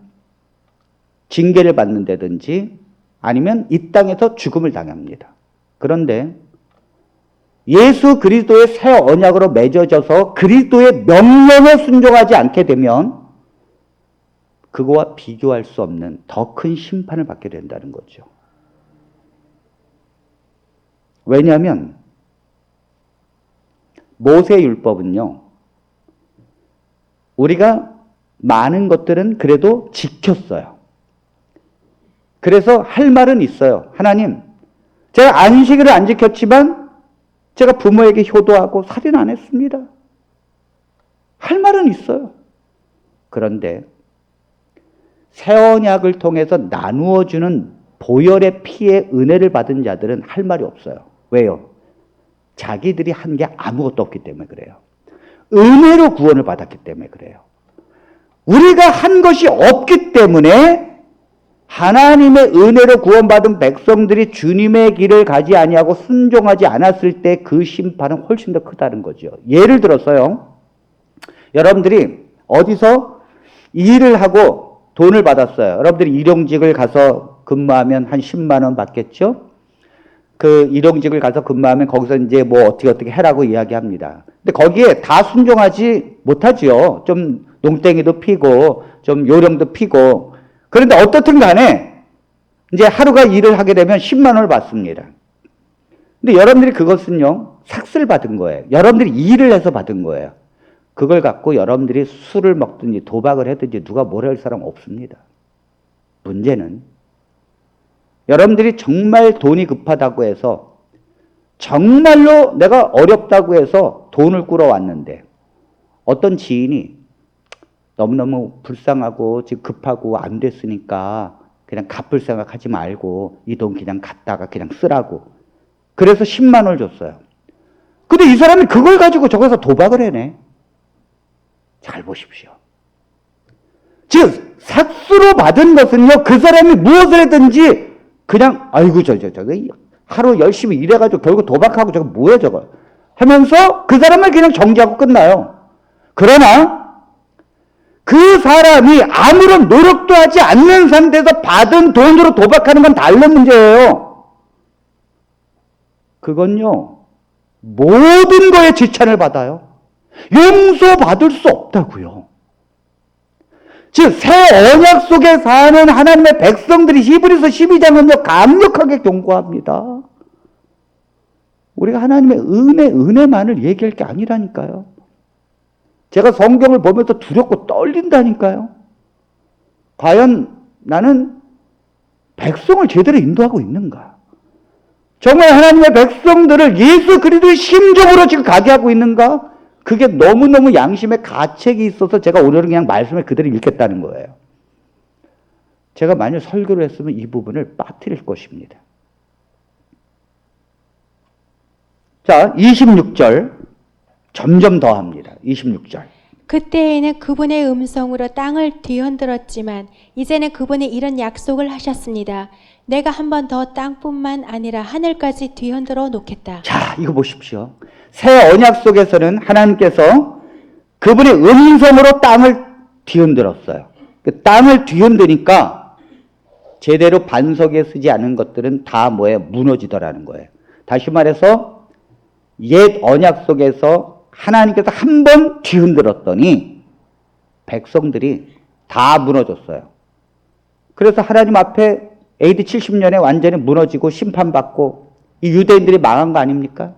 징계를 받는다든지 아니면 이 땅에서 죽음을 당합니다. 그런데 예수 그리스도의 새 언약으로 맺어져서 그리스도의 명령에 순종하지 않게 되면 그거와 비교할 수 없는 더 큰 심판을 받게 된다는 거죠. 왜냐하면 모세율법은요, 우리가 많은 것들은 그래도 지켰어요. 그래서 할 말은 있어요. 하나님, 제가 안식일을 안 지켰지만 제가 부모에게 효도하고 살인 안 했습니다. 할 말은 있어요. 그런데 새 언약을 통해서 나누어주는 보혈의 피의 은혜를 받은 자들은 할 말이 없어요. 왜요? 자기들이 한 게 아무것도 없기 때문에 그래요. 은혜로 구원을 받았기 때문에 그래요. 우리가 한 것이 없기 때문에 하나님의 은혜로 구원받은 백성들이 주님의 길을 가지 아니하고 순종하지 않았을 때 그 심판은 훨씬 더 크다는 거죠. 예를 들어서요, 여러분들이 어디서 일을 하고 돈을 받았어요. 여러분들이 일용직을 가서 근무하면 한 10만 원 받겠죠? 그 일용직을 가서 근무하면 거기서 이제 뭐 어떻게 해라고 이야기합니다. 근데 거기에 다 순종하지 못하지요. 좀 농땡이도 피고 좀 요령도 피고. 그런데 어떻든 간에 이제 하루가 일을 하게 되면 10만 원을 받습니다. 근데 여러분들이 그것은요, 삭스를 받은 거예요. 여러분들이 일을 해서 받은 거예요. 그걸 갖고 여러분들이 술을 먹든지 도박을 하든지 누가 뭐라 할 사람 없습니다. 문제는 여러분들이 정말 돈이 급하다고 해서 정말로 내가 어렵다고 해서 돈을 꾸러왔는데 어떤 지인이 너무너무 불쌍하고 지금 급하고 안 됐으니까 그냥 갚을 생각하지 말고 이 돈 그냥 갖다가 그냥 쓰라고. 그래서 10만 원을 줬어요. 근데 이 사람이 그걸 가지고 저기서 도박을 해내. 잘 보십시오. 즉 삭수로 받은 것은요, 그 사람이 무엇을 했든지 그냥 아이고 저거 하루 열심히 일해가지고 결국 도박하고 저거 뭐야 저거 하면서 그 사람을 그냥 정지하고 끝나요. 그러나 그 사람이 아무런 노력도 하지 않는 상태에서 받은 돈으로 도박하는 건 다른 문제예요. 그건요, 모든 거에 지찬을 받아요. 용서받을 수 없다고요. 즉 새 언약 속에 사는 하나님의 백성들이 히브리서 12장은요 강력하게 경고합니다. 우리가 하나님의 은혜만을 얘기할 게 아니라니까요. 제가 성경을 보면서 두렵고 떨린다니까요. 과연 나는 백성을 제대로 인도하고 있는가? 정말 하나님의 백성들을 예수 그리스도의 심정으로 지금 가게 하고 있는가? 그게 너무너무 양심에 가책이 있어서 제가 오늘은 그냥 말씀을 그대로 읽겠다는 거예요. 제가 만약 설교를 했으면 이 부분을 빠뜨릴 것입니다. 자, 26절 점점 더 합니다. 26절. 그때에는 그분의 음성으로 땅을 뒤흔들었지만 이제는 그분이 이런 약속을 하셨습니다. 내가 한 번 더 땅뿐만 아니라 하늘까지 뒤흔들어 놓겠다. 자, 이거 보십시오. 새 언약 속에서는 하나님께서 그분의 음성으로 땅을 뒤흔들었어요. 그 땅을 뒤흔드니까 제대로 반석에 쓰지 않은 것들은 다 뭐예요? 무너지더라는 거예요. 다시 말해서 옛 언약 속에서 하나님께서 한 번 뒤흔들었더니 백성들이 다 무너졌어요. 그래서 하나님 앞에 AD 70년에 완전히 무너지고 심판받고 이 유대인들이 망한 거 아닙니까?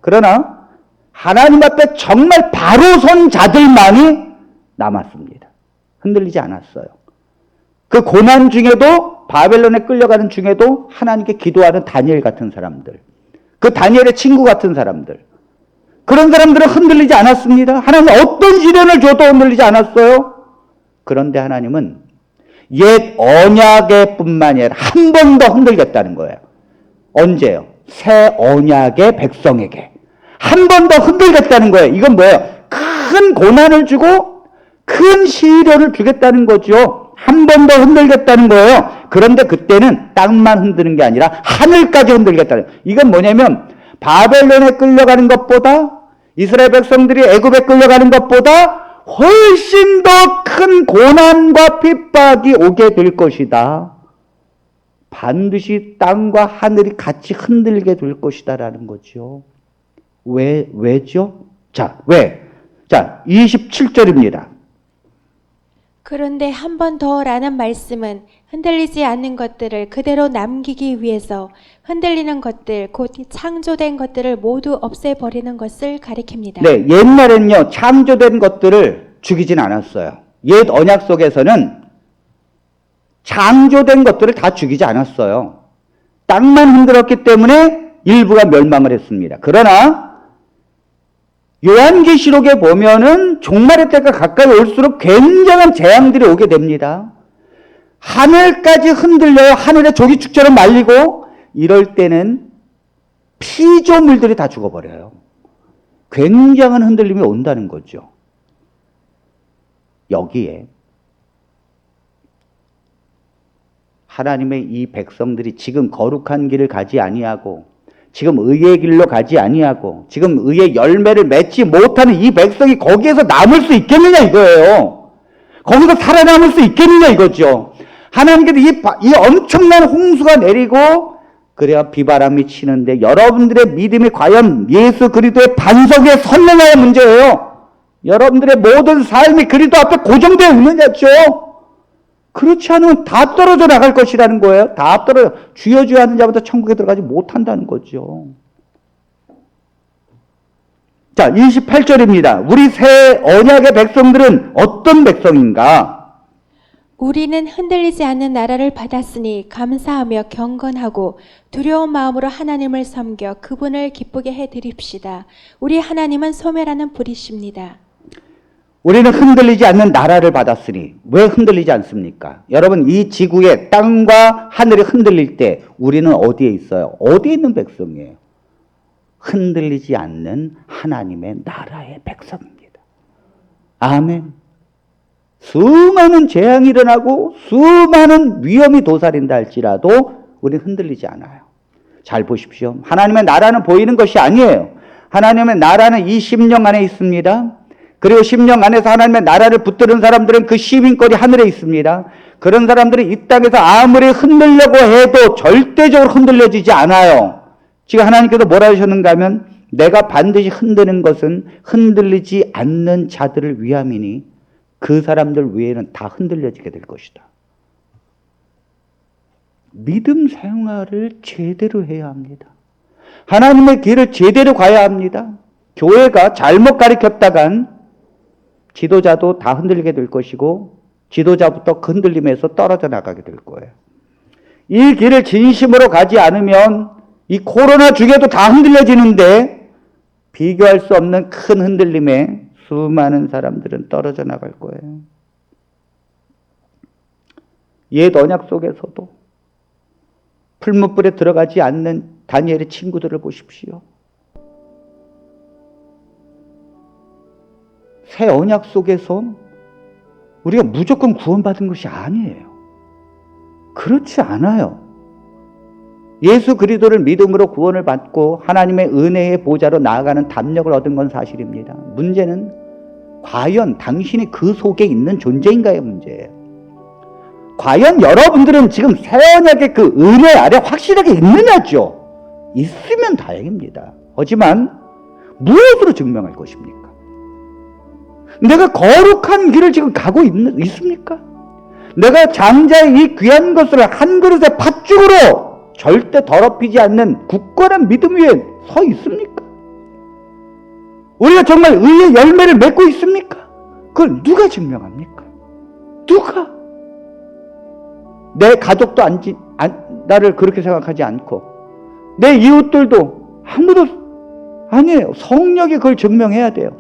그러나 하나님 앞에 정말 바로 선 자들만이 남았습니다. 흔들리지 않았어요. 그 고난 중에도 바벨론에 끌려가는 중에도 하나님께 기도하는 다니엘 같은 사람들, 그 다니엘의 친구 같은 사람들, 그런 사람들은 흔들리지 않았습니다. 하나님 어떤 시련을 줘도 흔들리지 않았어요. 그런데 하나님은 옛 언약의 뿐만이 아니라 한 번 더 흔들겠다는 거예요. 언제요? 새 언약의 백성에게 한 번 더 흔들겠다는 거예요. 이건 뭐예요? 큰 고난을 주고 그 큰 시련을 주겠다는 거죠. 한 번 더 흔들겠다는 거예요. 그런데 그때는 땅만 흔드는 게 아니라 하늘까지 흔들겠다는 거예요. 이건 뭐냐면 바벨론에 끌려가는 것보다, 이스라엘 백성들이 애굽에 끌려가는 것보다 훨씬 더 큰 고난과 핍박이 오게 될 것이다. 반드시 땅과 하늘이 같이 흔들게 될 것이다라는 거죠. 왜죠? 자, 왜? 자, 27절입니다. 그런데 한 번 더라는 말씀은 흔들리지 않는 것들을 그대로 남기기 위해서 흔들리는 것들, 곧 창조된 것들을 모두 없애버리는 것을 가리킵니다. 네, 옛날에는요, 창조된 것들을 죽이진 않았어요. 옛 언약 속에서는 창조된 것들을 다 죽이지 않았어요. 땅만 흔들었기 때문에 일부가 멸망을 했습니다. 그러나 요한계시록에 보면은 종말의 때가 가까이 올수록 굉장한 재앙들이 오게 됩니다. 하늘까지 흔들려요. 하늘의 조기 축처럼 말리고, 이럴 때는 피조물들이 다 죽어버려요. 굉장한 흔들림이 온다는 거죠. 여기에 하나님의 이 백성들이 지금 거룩한 길을 가지 아니하고, 지금 의의 길로 가지 아니하고, 지금 의의 열매를 맺지 못하는 이 백성이 거기에서 남을 수 있겠느냐 이거예요. 거기서 살아남을 수 있겠느냐 이거죠. 하나님께서 이 엄청난 홍수가 내리고 그래야 비바람이 치는데 여러분들의 믿음이 과연 예수 그리스도의 반석에 섰느냐의 문제예요. 여러분들의 모든 삶이 그리스도 앞에 고정되어 있느냐죠. 그렇지 않으면 다 떨어져 나갈 것이라는 거예요. 다 떨어져, 주여 주여 하는 자부터 천국에 들어가지 못한다는 거죠. 자, 28절입니다. 우리 새 언약의 백성들은 어떤 백성인가? 우리는 흔들리지 않는 나라를 받았으니 감사하며 경건하고 두려운 마음으로 하나님을 섬겨 그분을 기쁘게 해드립시다. 우리 하나님은 소멸하는 불이십니다. 우리는 흔들리지 않는 나라를 받았으니. 왜 흔들리지 않습니까? 여러분, 이 지구의 땅과 하늘이 흔들릴 때 우리는 어디에 있어요? 어디에 있는 백성이에요? 흔들리지 않는 하나님의 나라의 백성입니다. 아멘. 수많은 재앙이 일어나고 수많은 위험이 도사린다 할지라도 우리는 흔들리지 않아요. 잘 보십시오. 하나님의 나라는 보이는 것이 아니에요. 하나님의 나라는 이 심령 안에 있습니다. 그리고 심령 안에서 하나님의 나라를 붙드는 사람들은 그 시민권이 하늘에 있습니다. 그런 사람들이 이 땅에서 아무리 흔들려고 해도 절대적으로 흔들려지지 않아요. 지금 하나님께서 뭐라 하셨는가 하면 내가 반드시 흔드는 것은 흔들리지 않는 자들을 위함이니 그 사람들 외에는 다 흔들려지게 될 것이다. 믿음 생활을 제대로 해야 합니다. 하나님의 길을 제대로 가야 합니다. 교회가 잘못 가르쳤다간 지도자도 다 흔들리게 될 것이고 지도자부터 그 흔들림에서 떨어져 나가게 될 거예요. 이 길을 진심으로 가지 않으면 이 코로나 중에도 다 흔들려지는데 비교할 수 없는 큰 흔들림에 수많은 사람들은 떨어져 나갈 거예요. 옛 언약 속에서도 풀무불에 들어가지 않는 다니엘의 친구들을 보십시오. 새 언약 속에서 우리가 무조건 구원받은 것이 아니에요. 그렇지 않아요. 예수 그리스도를 믿음으로 구원을 받고 하나님의 은혜의 보좌로 나아가는 담력을 얻은 건 사실입니다. 문제는 과연 당신이 그 속에 있는 존재인가의 문제예요. 과연 여러분들은 지금 새 언약의 그 은혜 아래 확실하게 있느냐죠. 있으면 다행입니다. 하지만 무엇으로 증명할 것입니까? 내가 거룩한 길을 지금 가고 있습니까? 내가 장자의 이 귀한 것을 한 그릇의 팥죽으로 절대 더럽히지 않는 굳건한 믿음 위에 서 있습니까? 우리가 정말 의의 열매를 맺고 있습니까? 그걸 누가 증명합니까? 누가? 내 가족도 나를 그렇게 생각하지 않고 내 이웃들도 아무도 아니에요. 성령이 그걸 증명해야 돼요.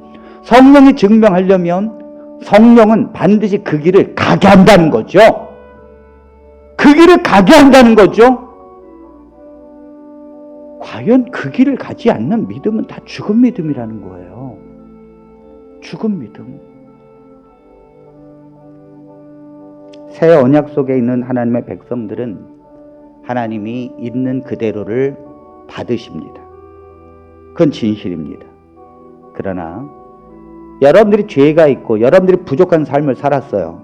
성령이 증명하려면 성령은 반드시 그 길을 가게 한다는 거죠. 그 길을 가게 한다는 거죠. 과연 그 길을 가지 않는 믿음은 다 죽은 믿음이라는 거예요. 죽은 믿음. 새 언약 속에 있는 하나님의 백성들은 하나님이 있는 그대로를 받으십니다. 그건 진실입니다. 그러나 여러분들이 죄가 있고 여러분들이 부족한 삶을 살았어요.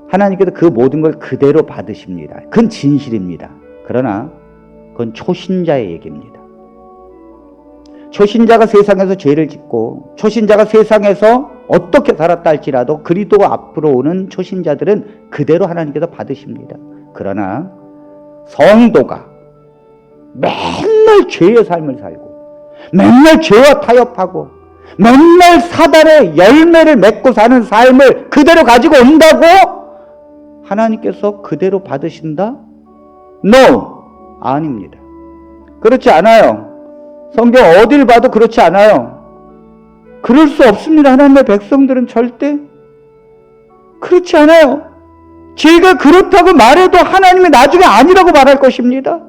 하나님께서 그 모든 걸 그대로 받으십니다. 그건 진실입니다. 그러나 그건 초신자의 얘기입니다. 초신자가 세상에서 죄를 짓고 초신자가 세상에서 어떻게 살았다 할지라도 그리스도가 앞으로 오는 초신자들은 그대로 하나님께서 받으십니다. 그러나 성도가 맨날 죄의 삶을 살고 맨날 죄와 타협하고 맨날 사단의 열매를 맺고 사는 삶을 그대로 가지고 온다고 하나님께서 그대로 받으신다? No! 아닙니다. 그렇지 않아요. 성경 어딜 봐도 그렇지 않아요. 그럴 수 없습니다. 하나님의 백성들은 절대 그렇지 않아요. 죄가 그렇다고 말해도 하나님이 나중에 아니라고 말할 것입니다.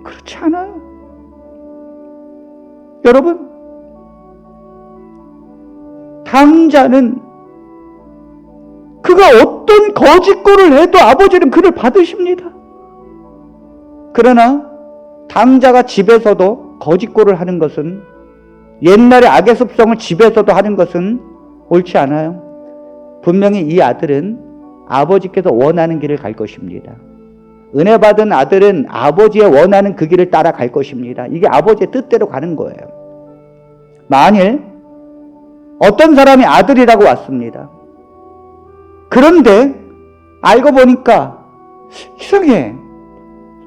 그렇지 않아요. 여러분, 당자는 그가 어떤 거짓골을 해도 아버지는 그를 받으십니다. 그러나 당자가 집에서도 거짓골을 하는 것은, 옛날의 악의 습성을 집에서도 하는 것은 옳지 않아요. 분명히 이 아들은 아버지께서 원하는 길을 갈 것입니다. 은혜 받은 아들은 아버지의 원하는 그 길을 따라갈 것입니다. 이게 아버지의 뜻대로 가는 거예요. 만일 어떤 사람이 아들이라고 왔습니다. 그런데 알고 보니까 이상해.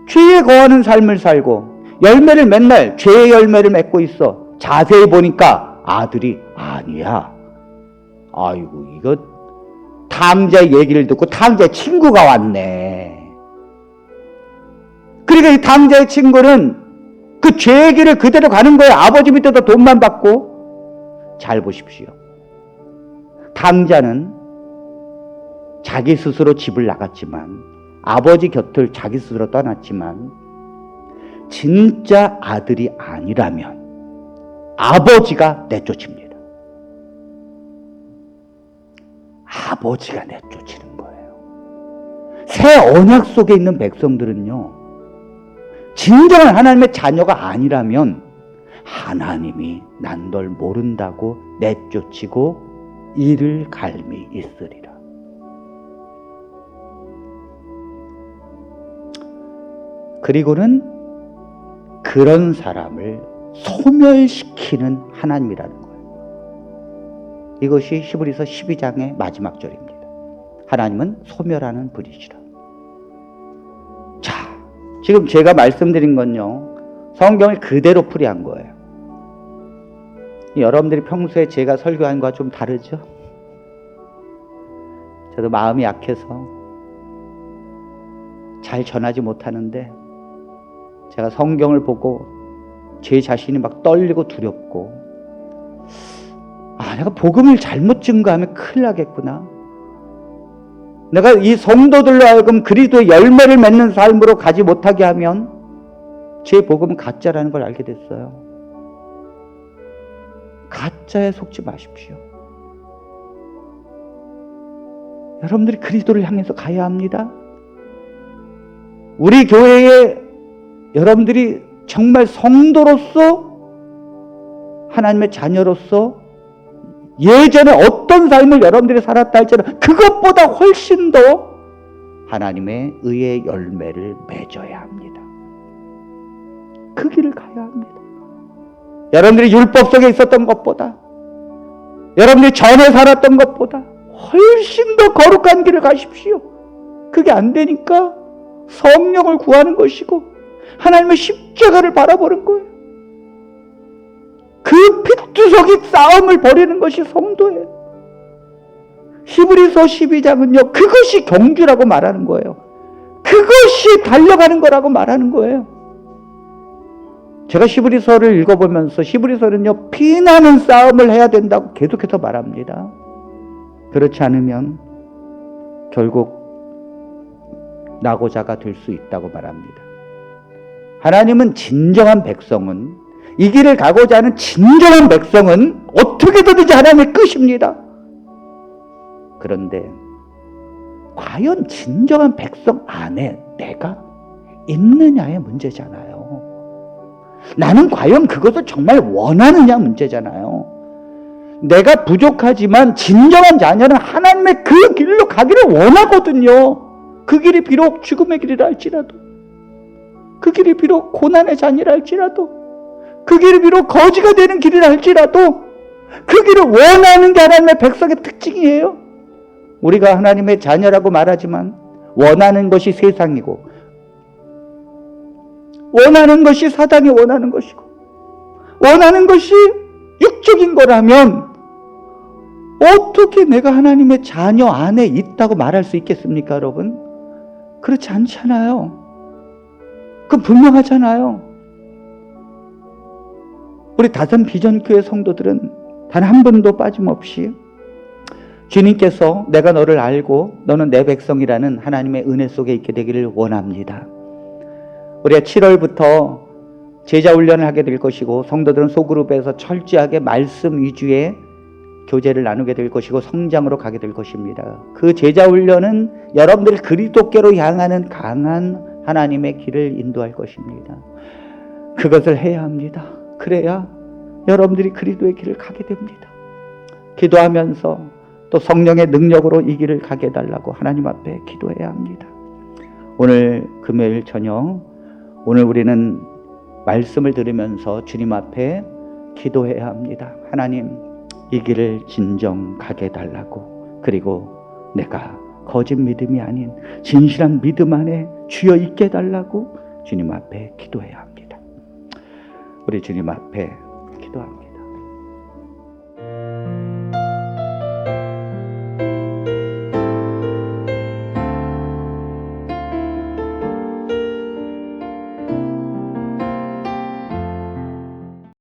죄에 거하는 삶을 살고 열매를 맨날 죄의 열매를 맺고 있어. 자세히 보니까 아들이 아니야. 아이고, 이거 탕자의 얘기를 듣고 탕자의 친구가 왔네. 그러니까 이 탕자의 친구는 그 죄의 길을 그대로 가는 거예요. 아버지 밑에서 돈만 받고. 잘 보십시오. 탕자는 자기 스스로 집을 나갔지만, 아버지 곁을 자기 스스로 떠났지만, 진짜 아들이 아니라면 아버지가 내쫓습니다. 아버지가 내쫓는 거예요. 새 언약 속에 있는 백성들은요, 진정한 하나님의 자녀가 아니라면 하나님이 난 널 모른다고 내쫓이고 이를 갈미 있으리라. 그리고는 그런 사람을 소멸시키는 하나님이라는 거예요. 이것이 히브리서 12장의 마지막 절입니다. 하나님은 소멸하는 분이시라. 자, 지금 제가 말씀드린 건요, 성경을 그대로 풀이한 거예요. 여러분들이 평소에 제가 설교한 거와 좀 다르죠? 저도 마음이 약해서 잘 전하지 못하는데, 제가 성경을 보고 제 자신이 막 떨리고 두렵고, 내가 복음을 잘못 증거하면 큰일 나겠구나. 내가 이 성도들로 하여금 그리스도의 열매를 맺는 삶으로 가지 못하게 하면 제 복음은 가짜라는 걸 알게 됐어요. 가짜에 속지 마십시오. 여러분들이 그리스도를 향해서 가야 합니다. 우리 교회에 여러분들이 정말 성도로서, 하나님의 자녀로서 예전에 어떤 삶을 여러분들이 살았다 할지라도 그것보다 훨씬 더 하나님의 의의 열매를 맺어야 합니다. 그 길을 가야 합니다. 여러분들이 율법 속에 있었던 것보다, 여러분들이 전에 살았던 것보다 훨씬 더 거룩한 길을 가십시오. 그게 안 되니까 성령을 구하는 것이고 하나님의 십자가를 바라보는 거예요. 그 피투성이 싸움을 벌이는 것이 성도예요. 히브리서 12장은요, 그것이 경주라고 말하는 거예요. 그것이 달려가는 거라고 말하는 거예요. 제가 히브리서를 읽어보면서 히브리서는요, 피나는 싸움을 해야 된다고 계속해서 말합니다. 그렇지 않으면 결국 낙오자가 될 수 있다고 말합니다. 하나님은 진정한 백성은, 이 길을 가고자 하는 진정한 백성은 어떻게든지 하나님의 끝입니다. 그런데 과연 진정한 백성 안에 내가 있느냐의 문제잖아요. 나는 과연 그것을 정말 원하느냐 문제잖아요. 내가 부족하지만 진정한 자녀는 하나님의 그 길로 가기를 원하거든요. 그 길이 비록 죽음의 길이라 할지라도, 그 길이 비록 고난의 잔이라 할지라도, 그 길이 비록 거지가 되는 길이라 할지라도 그 길을 원하는 게 하나님의 백성의 특징이에요. 우리가 하나님의 자녀라고 말하지만 원하는 것이 세상이고 원하는 것이 사단이 원하는 것이고 원하는 것이 육적인 거라면 어떻게 내가 하나님의 자녀 안에 있다고 말할 수 있겠습니까, 여러분? 그렇지 않잖아요. 그건 분명하잖아요. 우리 다산 비전교회 성도들은 단 한 번도 빠짐없이 주님께서 내가 너를 알고 너는 내 백성이라는 하나님의 은혜 속에 있게 되기를 원합니다. 우리가 7월부터 제자 훈련을 하게 될 것이고 성도들은 소그룹에서 철저하게 말씀 위주의 교제를 나누게 될 것이고 성장으로 가게 될 것입니다. 그 제자 훈련은 여러분들을 그리스도께로 향하는 강한 하나님의 길을 인도할 것입니다. 그것을 해야 합니다. 그래야 여러분들이 그리스도의 길을 가게 됩니다. 기도하면서 또 성령의 능력으로 이 길을 가게 해달라고 하나님 앞에 기도해야 합니다. 오늘 금요일 저녁, 오늘 우리는 말씀을 들으면서 주님 앞에 기도해야 합니다. 하나님, 이 길을 진정 가게 해달라고, 그리고 내가 거짓 믿음이 아닌 진실한 믿음 안에 주여 있게 해달라고 주님 앞에 기도해야 합니다. 우리 주님 앞에 기도합니다.